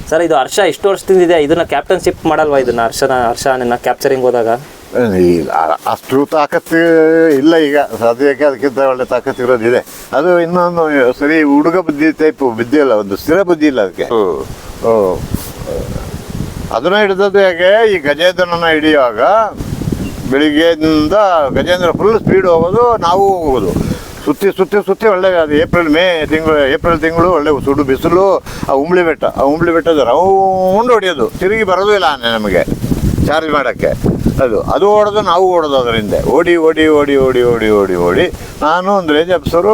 Sir ಇದು ಹರ್ಷ ಇಷ್ಟು ವರ್ಷದಿಂದ ಇದೆ, ಇದನ್ನ ಕ್ಯಾಪ್ಟನ್ಶಿಪ್ ಮಾಡಲ್ವಾ ಇದನ್ನ ಹರ್ಷ ಕ್ಯಾಪ್ಚರಿಂಗ್ ಹೋದಾಗ? ಅಷ್ಟು ತಾಕತ್ತು ಇಲ್ಲ ಈಗ ಸದ್ಯಕ್ಕೆ, ಅದಕ್ಕಿಂತ ಒಳ್ಳೆ ತಾಕತ್ತು ಇರೋದಿದೆ. ಅದು ಇನ್ನೊಂದು ಸರಿ ಹುಡುಗ ಬುದ್ಧಿ ಟೈಪ್ ಬುದ್ಧಿ ಇಲ್ಲ, ಒಂದು ಸ್ಥಿರ ಬುದ್ಧಿ ಇಲ್ಲ ಅದಕ್ಕೆ. ಅದನ್ನ ಹಿಡಿದದ್ದು ಹೇಗೆ, ಈ ಗಜೇಂದ್ರನ ಹಿಡಿಯುವಾಗ ಬೆಳಿಗ್ಗೆಯಿಂದ ಗಜೇಂದ್ರ ಫುಲ್ ಸ್ಪೀಡ್ ಹೋಗೋದು, ನಾವು ಹೋಗೋದು, ಸುತ್ತಿ ಒಳ್ಳೆ ಅದು ಏಪ್ರಿಲ್ ತಿಂಗಳು ಒಳ್ಳೆ ಸುಡು ಬಿಸಿಲು. ಆ ಉಂಬ್ಳಿ ಬೆಟ್ಟದ ರೌಂಡ್ ಹೊಡೆಯೋದು, ತಿರುಗಿ ಬರೋದು ಇಲ್ಲ ಆನೆ ನಮಗೆ ಚಾರ್ಜ್ ಮಾಡೋಕ್ಕೆ. ಅದು ಓಡೋದು, ನಾವು ಓಡೋದು ಅದರಿಂದ ಓಡಿ ನಾನು ಒಂದು ರೇಂಜ್ ಆಫೀಸರು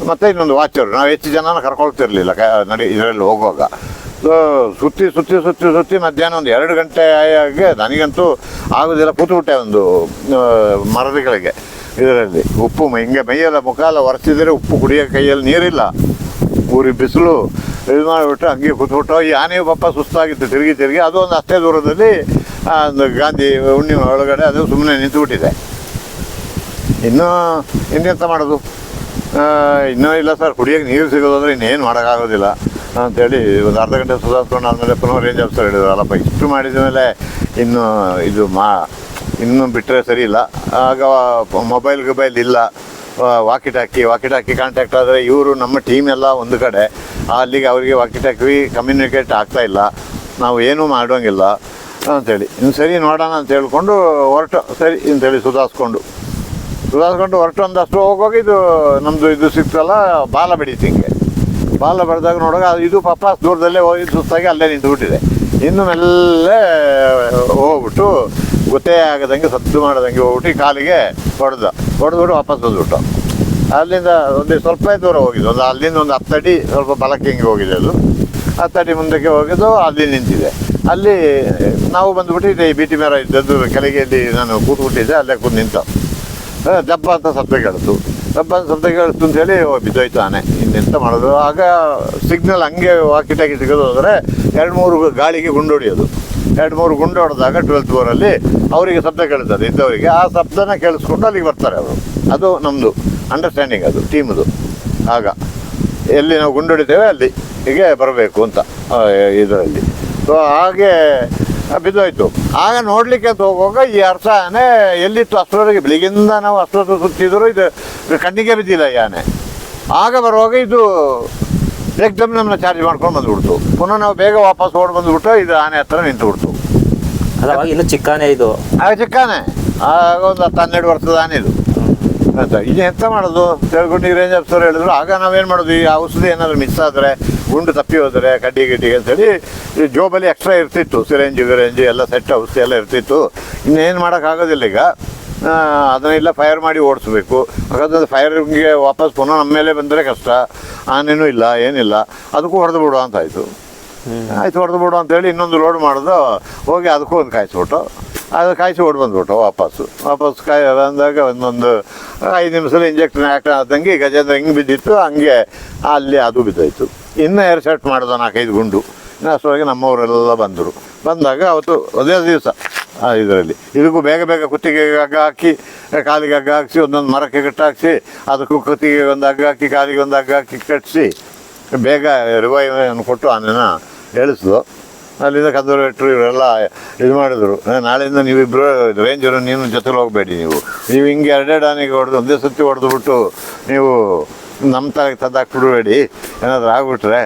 ಮತ್ತು ಇನ್ನೊಂದು ವಾಚರು, ನಾವು ಹೆಚ್ಚು ಜನನ ಕರ್ಕೊಳ್ತಿರ್ಲಿಲ್ಲ ಇದರಲ್ಲಿ ಹೋಗುವಾಗ. ಸುತ್ತಿ ಮಧ್ಯಾಹ್ನ ಒಂದು 2 ಗಂಟೆ ಆಗಿ ನನಗಂತೂ ಆಗೋದಿಲ್ಲ, ಕೂತ್ಬಿಟ್ಟೆ ಒಂದು ಮರದ ಕೆಳಗೆ. ಇದರಲ್ಲಿ ಉಪ್ಪು ಹಿಂಗೆ ಮೈಯೆಲ್ಲ ಮುಖ ಎಲ್ಲ ಒರೆಸಿದರೆ ಉಪ್ಪು ಕುಡಿಯೋ ಕೈಯಲ್ಲಿ ನೀರಿಲ್ಲ, ಊರಿ ಬಿಸಿಲು ಇದು ಮಾಡಿಬಿಟ್ಟು ಹಂಗೆ ಕೂತ್ಬಿಟ್ಟು. ಈ ಆನೆಯು ಪಾಪ ಸುಸ್ತಾಗಿತ್ತು, ತಿರುಗಿ ಅದು ಒಂದು ಅಷ್ಟೇ ದೂರದಲ್ಲಿ ಒಂದು ಗಾಂಧಿ ಹುಣ್ಣಿಮೆ ಒಳಗಡೆ ಅದು ಸುಮ್ಮನೆ ನಿಂತುಬಿಟ್ಟಿದೆ. ಇನ್ನೆಂತ ಮಾಡೋದು, ಇನ್ನೂ ಇಲ್ಲ ಸರ್, ಕುಡಿಯೋಕ್ಕೆ ನೀರು ಸಿಗೋದಂದ್ರೆ ಇನ್ನೇನು ಮಾಡೋಕ್ಕಾಗೋದಿಲ್ಲ ಅಂಥೇಳಿ ಒಂದು ಅರ್ಧ ಗಂಟೆ ಸುಧಾರಿಸ್ಕೊಂಡು ಆದಮೇಲೆ ಪುನಃ ರೇಂಜ್ ಆಫೀಸರ್ ಹೇಳಿದ್ರು, ಅಲ್ಲಪ್ಪ ಇಷ್ಟು ಮಾಡಿದ ಮೇಲೆ ಇನ್ನೂ ಬಿಟ್ಟರೆ ಸರಿ ಇಲ್ಲ. ಆಗ ಮೊಬೈಲ್ ಇಲ್ಲ, ವಾಕಿ ಟಾಕಿ ಕಾಂಟ್ಯಾಕ್ಟ್ ಆದರೆ ಇವರು ನಮ್ಮ ಟೀಮ್ ಎಲ್ಲ ಒಂದು ಕಡೆ, ಅಲ್ಲಿಗೆ ಅವರಿಗೆ ವಾಕಿ ಟಾಕಿ ಕಮ್ಯುನಿಕೇಟ್ ಆಗ್ತಾಯಿಲ್ಲ, ನಾವು ಏನೂ ಮಾಡೋಂಗಿಲ್ಲ ಅಂಥೇಳಿ ಇನ್ನು ಸರಿ ನೋಡೋಣ ಅಂತ ಹೇಳ್ಕೊಂಡು ಸರಿ ಅಂತೇಳಿ ಸುಧಾರಿಸ್ಕೊಂಡು ಒಂದಷ್ಟು ಹೋಗುವಾಗ ಇದು ನಮ್ಮದು ಇದು ಸಿಕ್ತಲ್ಲ, ಬಾಲ ಬೆಳೀತು. ಹಿಂಗೆ ಬಾಲ ಬೆಳೆದಾಗ ನೋಡುವಾಗ ಇದು ಪಾಪ ದೂರದಲ್ಲೇ ಹೋಗಿ ಸುಸ್ತಾಗಿ ಅಲ್ಲೇ ನಿಂತುಬಿಟ್ಟಿದೆ. ಇನ್ನು ಮೆಲ್ಲೇ ಹೋಗ್ಬಿಟ್ಟು ಗೊತ್ತೇ ಆಗದಂಗೆ ಸದ್ದು ಮಾಡದಂಗೆ ಹೋಗ್ಬಿಟ್ಟು ಕಾಲಿಗೆ ಹೊಡೆದ್ಬಿಟ್ಟು ವಾಪಸ್ ಬಂದ್ಬಿಟ್ಟು ಅಲ್ಲಿಂದ ಒಂದು ಸ್ವಲ್ಪ ದೂರ ಹೋಗಿದ್ದು, ಅಲ್ಲಿಂದ ಒಂದು 10 ಅಡಿ ಸ್ವಲ್ಪ ಬಲಕ್ಕೆ ಹಿಂಗೆ ಹೋಗಿದೆ. ಅದು 10 ಅಡಿ ಮುಂದಕ್ಕೆ ಹೋಗಿದ್ದು, ಅಲ್ಲಿ ನಿಂತಿದೆ. ಅಲ್ಲಿ ನಾವು ಬಂದುಬಿಟ್ಟು ಈ ಬೀಟಿ ಮರ ಇದ್ದದ್ದು ಕೆಳಗೆಯಲ್ಲಿ ನಾನು ಕೂತ್ಬಿಟ್ಟಿದ್ದೆ, ಅಲ್ಲೇ ಕೂತು ನಿಂತ ದಬ್ಬ ಅಂತ ಶಬ್ದ ಕೇಳಿತು ಅಂತೇಳಿ ಬಿದ್ದೋಯ್ತು ಆನೆ. ಇನ್ನೆಂತ ಮಾಡೋದು, ಆಗ ಸಿಗ್ನಲ್ ಹಂಗೆ ವಾಕಿ ಟಾಕಿ ಸಿಗೋದು ಅಂದರೆ 2-3 ಗಾಳಿಗೆ ಗುಂಡು ಹೊಡಿಯೋದು. 2-3 ಗುಂಡು ಹೊಡೆದಾಗ 12th ಫ್ಲೋರಲ್ಲಿ ಅವರಿಗೆ ಶಬ್ದ ಕೇಳ್ತದೆ, ಇದ್ದವರಿಗೆ ಆ ಶಬ್ದನ ಕೇಳಿಸ್ಕೊಂಡು ಅಲ್ಲಿಗೆ ಬರ್ತಾರೆ ಅವರು. ಅದು ನಮ್ಮದು ಅಂಡರ್ಸ್ಟ್ಯಾಂಡಿಂಗ್, ಅದು ಟೀಮದು. ಆಗ ಎಲ್ಲಿ ನಾವು ಗುಂಡು ಹೊಡಿತೇವೆ ಅಲ್ಲಿ ಹೀಗೆ ಬರಬೇಕು ಅಂತ ಇದರಲ್ಲಿ. ಸೊ ಹಾಗೆ ಬಿದ್ದೋಯ್ತು. ಆಗ ನೋಡಲಿಕ್ಕೆ ಅಂತ ಹೋಗುವಾಗ ಈ ಹರ್ಷ ಆನೆ ಎಲ್ಲಿತ್ತು ಅಷ್ಟರವರೆಗೆ, ಬೆಳಿಗ್ಗೆಯಿಂದ ನಾವು ಅಷ್ಟೊತ್ತು ಸುತ್ತಿದ್ರು ಇದು ಕಣ್ಣಿಗೆ ಬಿದ್ದಿಲ್ಲ ಈ ಆನೆ. ಆಗ ಬರುವಾಗ ಇದು ಏಕ್ದಮ್ ನಮ್ಮನ್ನ ಚಾರ್ಜ್ ಮಾಡ್ಕೊಂಡು ಬಂದುಬಿಡ್ತು. ಪುನಃ ನಾವು ಬೇಗ ವಾಪಸ್ ಓಡಿ ಬಂದುಬಿಟ್ಟು ಇದು ಆನೆ ಹತ್ರ ನಿಂತುಬಿಡ್ತು. ಅವಾಗ ಇನ್ನೂ ಚಿಕ್ಕಾನೆ ಇದು, ಆಗ ಚಿಕ್ಕಾನೆ, ಆಗ ಒಂದು 10-12 ವರ್ಷದ ಆನೆ ಇದು ಅಂತ. ಇದು ಎಂತ ಮಾಡೋದು ಹೇಳ್ಕೊಂಡು ಈ ರೇಂಜ್ ಆಫೀಸರ್ ಹೇಳಿದ್ರು. ಆಗ ನಾವೇನು ಮಾಡೋದು, ಈ ಔಷಧಿ ಏನಾದರೂ ಮಿಸ್ ಆದರೆ, ಗುಂಡು ತಪ್ಪಿ ಹೋದರೆ ಕಡ್ಡಿಗೆ ಅಂತೇಳಿ ಈ ಜೋಬಲ್ಲಿ ಎಕ್ಸ್ಟ್ರಾ ಇರ್ತಿತ್ತು, ಸಿರೇಂಜು ಎಲ್ಲ ಸೆಟ್ ಔಷಧಿ ಎಲ್ಲ ಇರ್ತಿತ್ತು. ಇನ್ನೇನು ಮಾಡೋಕ್ಕಾಗೋದಿಲ್ಲ ಈಗ, ಅದನ್ನೆಲ್ಲ ಫೈರ್ ಮಾಡಿ ಓಡಿಸ್ಬೇಕು. ಹಾಗಾದ್ರೆ ಫೈರಿಂಗ್ಗೆ ವಾಪಸ್ ಪುನಃ ನಮ್ಮ ಮೇಲೆ ಬಂದರೆ ಕಷ್ಟ, ಆನೇನೂ ಇಲ್ಲ ಏನಿಲ್ಲ, ಅದಕ್ಕೂ ಹೊಡೆದು ಬಿಡುವ ಅಂತ ಆಯಿತು ಹೊಡೆದು ಬಿಡು ಅಂತೇಳಿ ಇನ್ನೊಂದು ಲೋಡ್ ಮಾಡೋದು, ಹೋಗಿ ಅದಕ್ಕೂ ಒಂದು ಕಾಯಿಸಿ ಓಡಿ ಬಂದ್ಬಿಟ್ಟು ವಾಪಸ್ಸು ಬಂದಾಗ ಒಂದೊಂದು 5 ನಿಮಿಷದಲ್ಲಿ ಇಂಜೆಕ್ಷನ್ ಆದಂಗೆ ಗಜೇಂದ್ರ ಹಿಂಗೆ ಬಿದ್ದಿತ್ತು, ಹಂಗೆ ಅಲ್ಲಿ ಅದು ಬಿದ್ದಾಯಿತು. ಇನ್ನೂ ಏರ್ ಶರ್ಟ್ ಮಾಡೋದು 4-5 ಗುಂಡು. ಇನ್ನು ಅಷ್ಟರೊಳಗೆ ನಮ್ಮವರೆಲ್ಲ ಬಂದಾಗ ಅವತ್ತು ಅದೇ ದಿವಸ ಇದರಲ್ಲಿ ಇದಕ್ಕೂ ಬೇಗ ಕುತ್ತಿಗೆಗೆ ಹಗ್ಗ ಹಾಕಿ, ಕಾಲಿಗೆ ಹಗ್ಗ ಹಾಕಿಸಿ, ಒಂದೊಂದು ಮರಕ್ಕೆ ಕಟ್ಟಾಕಿಸಿ, ಅದಕ್ಕೂ ಕುತ್ತಿಗೆಗೆ ಒಂದು ಹಗ್ಗ ಹಾಕಿ, ಕಾಲಿಗೆ ಒಂದು ಹಗ್ಗ ಹಾಕಿ ಕಟ್ಟಿಸಿ ಬೇಗ ರಿವೈವನ್ನು ಕೊಟ್ಟು ಆನೆನ ಎಳಿಸಿದ್ರು. ಅಲ್ಲಿಂದ ಕದ್ದೂರು ಇವರೆಲ್ಲ ಇದು ಮಾಡಿದ್ರು, ನಾಳೆಯಿಂದ ನೀವಿಬ್ಬರು ರೇಂಜರು ನೀನು ಜೊತೆಲಿ ಹೋಗಬೇಡಿ, ನೀವು ಹಿಂಗೆ 2 ಆನೆಗೆ ಹೊಡೆದು ಒಂದೇ ಸತಿ ಹೊಡೆದುಬಿಟ್ಟು ನೀವು ನಮ್ಮ ತಲೆಗೆ ತಂದಾಕ್ಬಿಡಬೇಡಿ, ಏನಾದರೂ ಆಗ್ಬಿಟ್ರೆ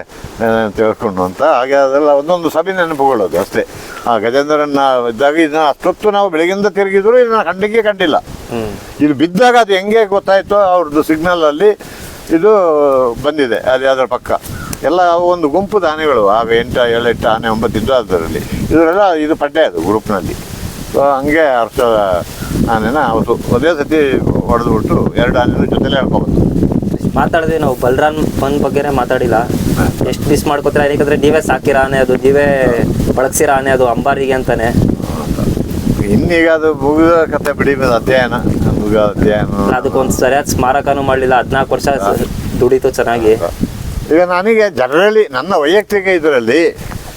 ಅಂತ ಹೇಳ್ಕೊಂಡು ಅಂತ. ಹಾಗೆ ಅದೆಲ್ಲ ಒಂದೊಂದು ಸಭೆ ನೆನಪುಗಳದು ಅಷ್ಟೇ. ಆ ಗಜೇಂದ್ರನ್ನ ಇದ್ದಾಗ ಇದನ್ನ ಅಷ್ಟೊತ್ತು ನಾವು ಬೆಳಗಿಂದ ತಿರುಗಿದ್ರು, ಇದನ್ನ ಕಂಡಿಲ್ಲ. ಇದು ಬಿದ್ದಾಗ ಅದು ಹೆಂಗೆ ಗೊತ್ತಾಯ್ತೋ, ಅವ್ರದ್ದು ಸಿಗ್ನಲಲ್ಲಿ ಇದು ಬಂದಿದೆ, ಅದು ಅದರ ಪಕ್ಕ ಎಲ್ಲ ಒಂದು ಗುಂಪು ಆನೆಗಳು. ಆಗ 8 ಆನೆ 9 ಇದ್ದು ಅದರಲ್ಲಿ ಇದರೆಲ್ಲ ಇದು ಪಡ್ಡೆ ಅದು ಗ್ರೂಪ್ನಲ್ಲಿ. ಸೊ ಹಂಗೆ ಹರ್ಷ ಆನೆನ ಅವತ್ತು ಒಂದೇ ಸತಿ ಹೊಡೆದ್ಬಿಟ್ಟು 2 ಆನೆನ ಜೊತೆಲೇ ಹೇಳ್ಕೊಬಂದು ಮಾತಾಡಿದ್ವಿ ನಾವು. ಬಲರಾಮ್ ಫನ್ ಬಗ್ಗೆನೇ ಮಾತಾಡಿಲ್ಲ. ಎಷ್ಟು ಮಿಸ್ ಮಾಡ್ಕೋತೀರ, ಯಾಕಂದರೆ ನೀವೇ ಸಾಕಿರೋ ಆನೆ ಅದು, ನೀವೇ ಬಳಗ್ಸಿರೋ ಆನೆ ಅದು ಅಂಬಾರಿಗೆ ಅಂತಾನೆ. ಇನ್ನೀಗ ಅದು ಮುಗಿದ ಕತೆ ಬಿಡಿ, ಅಧ್ಯಯನ ಅದಕ್ಕೊಂದು ಸರಿಯಾದ ಸ್ಮಾರಕನೂ ಮಾಡಲಿಲ್ಲ. 14 ವರ್ಷ ದುಡಿತು ಚೆನ್ನಾಗಿ. ಈಗ ನನಗೆ ಜನರಲಿ ನನ್ನ ವೈಯಕ್ತಿಕ ಇದರಲ್ಲಿ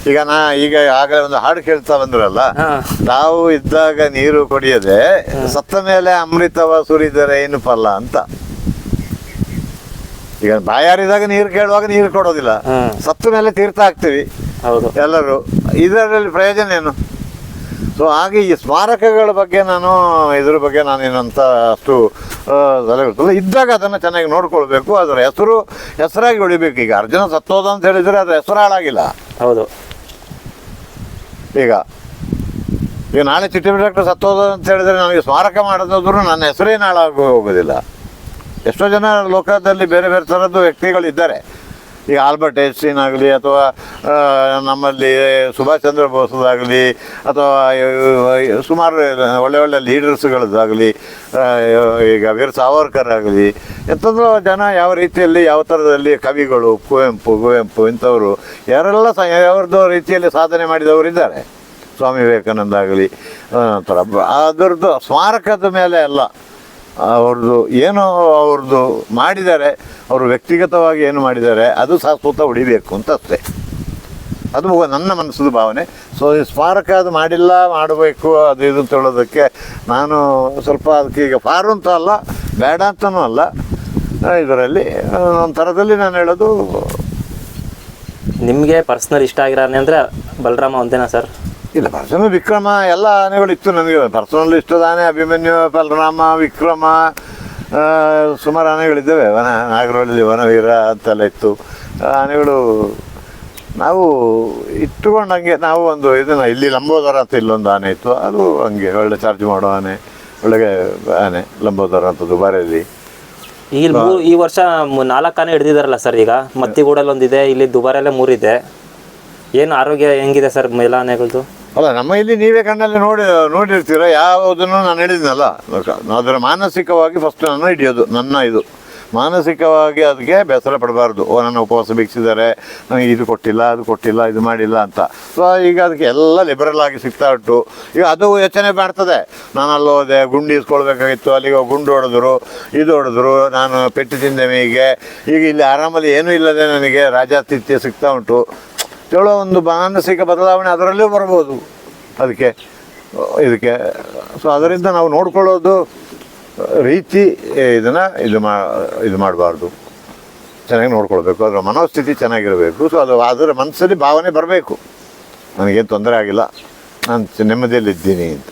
ಈಗ ಆಗಲೇ ಒಂದು ಹಾಡು ಕೇಳ್ತಾ ಬಂದ್ರಲ್ಲ, ನಾವು ಇದ್ದಾಗ ನೀರು ಕುಡಿಯದೆ ಸತ್ತ ಮೇಲೆ ಅಮೃತವ ಸುರಿದರೆ ಏನು ಫಲ ಅಂತ. ಈಗ ಬಾಯಾರಿದಾಗ ನೀರು ಕೇಳುವಾಗ ನೀರು ಕೊಡೋದಿಲ್ಲ, ಸತ್ತ ಮೇಲೆ ತೀರ್ಥ ಹಾಕ್ತೀವಿ. ಹೌದು. ಎಲ್ಲರೂ, ಇದರಲ್ಲಿ ಪ್ರಯೋಜನ ಏನು? ಸೊ ಹಾಗೆ ಈ ಸ್ಮಾರಕಗಳ ಬಗ್ಗೆ ಇದ್ರ ಬಗ್ಗೆ ನಾನೇನಂತ ಅಷ್ಟು ತಲೆ ಗೊತ್ತಿಲ್ಲ. ಇದ್ದಾಗ ಅದನ್ನು ಚೆನ್ನಾಗಿ ನೋಡ್ಕೊಳ್ಬೇಕು, ಅದರ ಹೆಸರಾಗಿ ಉಳಿಬೇಕು. ಈಗ ಅರ್ಜುನ ಸತ್ತೋದ ಅಂತ ಹೇಳಿದರೆ ಅದರ ಹೆಸರು ಹಾಳಾಗಿಲ್ಲ. ಹೌದು. ಈಗ ನಾಳೆ ಚಿಟ್ಟಿ ಡಾಕ್ಟರ್ ಸತ್ತೋದ ಅಂತ ಹೇಳಿದರೆ ನನಗೆ ಸ್ಮಾರಕ ಮಾಡೋದಾದ್ರೂ ನನ್ನ ಹೆಸರೇನು ಹಾಳಾಗಿ ಹೋಗೋದಿಲ್ಲ. ಎಷ್ಟೋ ಜನ ಲೋಕದಲ್ಲಿ ಬೇರೆ ಬೇರೆ ಥರದ್ದು ವ್ಯಕ್ತಿಗಳಿದ್ದಾರೆ. ಈಗ ಆಲ್ಬರ್ಟ್ ಐನ್ಸ್ಟೀನ್ ಆಗಲಿ, ಅಥವಾ ನಮ್ಮಲ್ಲಿ ಸುಭಾಷ್ ಚಂದ್ರ ಬೋಸ್ದಾಗಲಿ, ಅಥವಾ ಸುಮಾರು ಒಳ್ಳೆ ಲೀಡರ್ಸ್ಗಳದ್ದಾಗಲಿ, ಈಗ ವೀರ್ ಸಾವರ್ಕರ್ ಆಗಲಿ, ಎಂಥದ್ದು ಜನ ಯಾವ ರೀತಿಯಲ್ಲಿ ಯಾವ ಥರದಲ್ಲಿ ಕವಿಗಳು, ಕುವೆಂಪು ಇಂಥವರು ಯಾರೆಲ್ಲ ಯಾವ್ದು ರೀತಿಯಲ್ಲಿ ಸಾಧನೆ ಮಾಡಿದವರಿದ್ದಾರೆ. ಸ್ವಾಮಿ ವಿವೇಕಾನಂದ ಆಗಲಿ, ಒಂಥರ ಅದರದ್ದು ಸ್ಮಾರಕದ ಮೇಲೆ ಅಲ್ಲ, ಅವ್ರದ್ದು ಮಾಡಿದ್ದಾರೆ, ಅವರು ವ್ಯಕ್ತಿಗತವಾಗಿ ಏನು ಮಾಡಿದ್ದಾರೆ ಅದು ಶಾಶ್ವತ ಉಳಿಬೇಕು ಅಂತ ಅಷ್ಟೇ. ಅದು ನನ್ನ ಮನಸ್ಸದ ಭಾವನೆ. ಸೊ ಈ ಸ್ಮಾರಕ ಅದು ಮಾಡಬೇಕು ಅದು ಇದು ಅಂತ ಹೇಳೋದಕ್ಕೆ ನಾನು ಸ್ವಲ್ಪ ಅದಕ್ಕೆ ಈಗ ಫಾರು ಅಂತ ಅಲ್ಲ, ಬೇಡ ಅಂತನೂ ಅಲ್ಲ. ಇದರಲ್ಲಿ ಒಂಥರದಲ್ಲಿ ನಾನು ಹೇಳೋದು, ನಿಮಗೆ ಪರ್ಸ್ನಲ್ ಇಷ್ಟ ಆಗಿರೋನೆ ಅಂದರೆ ಬಲರಾಮ ಒಂದೇನಾ ಸರ್? ಇಲ್ಲ, ಪರ್ಸನಲ್ ವಿಕ್ರಮ ಎಲ್ಲ ಆನೆಗಳಿತ್ತು ನನಗೆ. ಪರ್ಸನಲ್ ಇಷ್ಟದ ಆನೆ ಅಭಿಮನ್ಯು, ಬಲರಾಮ, ವಿಕ್ರಮ, ಸುಮಾರು ಆನೆಗಳಿದ್ದಾವೆ. ನಾಗರಹಳ್ಳಿ ವನವೀರ ಅಂತೆಲ್ಲ ಇತ್ತು ಆನೆಗಳು. ನಾವು ಇಟ್ಟುಕೊಂಡಂಗೆ ನಾವು ಇದನ್ನು ಇಲ್ಲಿ ಲಂಬೋದರ ಅಂತ ಇಲ್ಲೊಂದು ಆನೆ ಇತ್ತು, ಅದು ಹಂಗೆ ಒಳ್ಳೆ ಚಾರ್ಜ್ ಮಾಡೋ ಆನೆ, ಒಳ್ಳೆ ಆನೆ ಲಂಬೋದರ ಅಂತ ದುಬಾರಿಯಲ್ಲಿ. ಈ ವರ್ಷ 4 ಆನೆ ಹಿಡಿದಿದ್ದಾರಲ್ಲ ಸರ್. ಈಗ ಮತ್ತಿಗೂಡಲ್ಲಿ ಒಂದಿದೆ, ಇಲ್ಲಿ ದುಬಾರಿಯಲ್ಲೇ 3 ಇದೆ. ಏನು ಆರೋಗ್ಯ ಹೆಂಗಿದೆ ಸರ್ ಎಲ್ಲ ಆನೆಗಳದ್ದು? ಅಲ್ಲ, ನಮ್ಮ ಇಲ್ಲಿ ನೀವೇ ಕಣ್ಣಲ್ಲಿ ನೋಡಿರ್ತೀರ. ಯಾವುದನ್ನು ನಾನು ಹೇಳಿದ್ನಲ್ಲ, ಅದರ ಮಾನಸಿಕವಾಗಿ ಫಸ್ಟ್ ಹಿಡಿಯೋದು ಇದು ಮಾನಸಿಕವಾಗಿ ಅದಕ್ಕೆ ಬೇಸರ ಪಡಬಾರ್ದು. ನನ್ನ ಉಪವಾಸ ಭಿಕ್ಷಿದ್ದಾರೆ, ನನಗೆ ಇದು ಕೊಟ್ಟಿಲ್ಲ, ಅದು ಕೊಟ್ಟಿಲ್ಲ, ಇದು ಮಾಡಿಲ್ಲ ಅಂತ. ಸೊ ಈಗ ಅದಕ್ಕೆ ಎಲ್ಲ ಲಿಬರಲ್ ಆಗಿ ಸಿಗ್ತಾ ಉಂಟು. ಈಗ ಅದು ಯೋಚನೆ ಮಾಡ್ತದೆ, ನಾನು ಅಲ್ಲಿ ಹೋದೆ, ಗುಂಡು ಇಸ್ಕೊಳ್ಬೇಕಾಗಿತ್ತು, ಅಲ್ಲಿಗೆ ಗುಂಡು ಹೊಡೆದ್ರು, ನಾನು ಪೆಟ್ಟು ತಿಂದೆ ಮೇಗೆ, ಈಗ ಇಲ್ಲಿ ಆರಾಮಲ್ಲಿ ಏನೂ ಇಲ್ಲದೆ ನನಗೆ ರಾಜಾತಿಥ್ಯ ಸಿಗ್ತಾ ಉಂಟು ಹೇಳೋ ಒಂದು ಮಾನಸಿಕ ಬದಲಾವಣೆ ಅದರಲ್ಲೂ ಬರ್ಬೋದು ಇದಕ್ಕೆ. ಸೊ ಅದರಿಂದ ನಾವು ನೋಡ್ಕೊಳ್ಳೋದು ರೀತಿ ಇದು ಮಾಡಬಾರ್ದು, ಚೆನ್ನಾಗಿ ನೋಡ್ಕೊಳ್ಬೇಕು. ಅದರ ಮನೋಸ್ಥಿತಿ ಚೆನ್ನಾಗಿರಬೇಕು. ಸೊ ಅದರ ಮನಸ್ಸಲ್ಲಿ ಭಾವನೆ ಬರಬೇಕು, ನನಗೇನು ತೊಂದರೆ ಆಗಿಲ್ಲ, ನಾನು ನೆಮ್ಮದಿಯಲ್ಲಿದ್ದೀನಿ ಅಂತ.